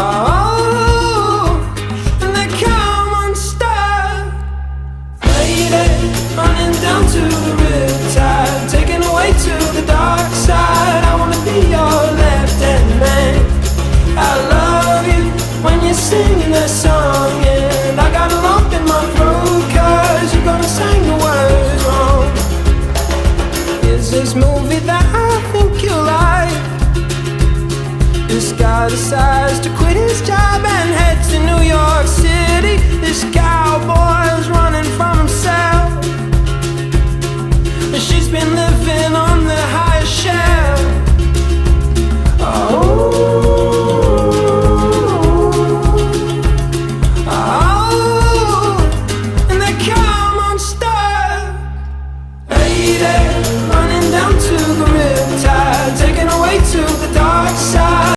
Oh, and they come unstuck. Lady, running down to the riptide, taken away to the dark side. I wanna be your left-hand man. I love you when you're singing that song, and I got a lump in my throat 'cause you're gonna sing the words wrong. Is this movie that I think you like? This guy decides to quit his job and head to New York City. This cowboy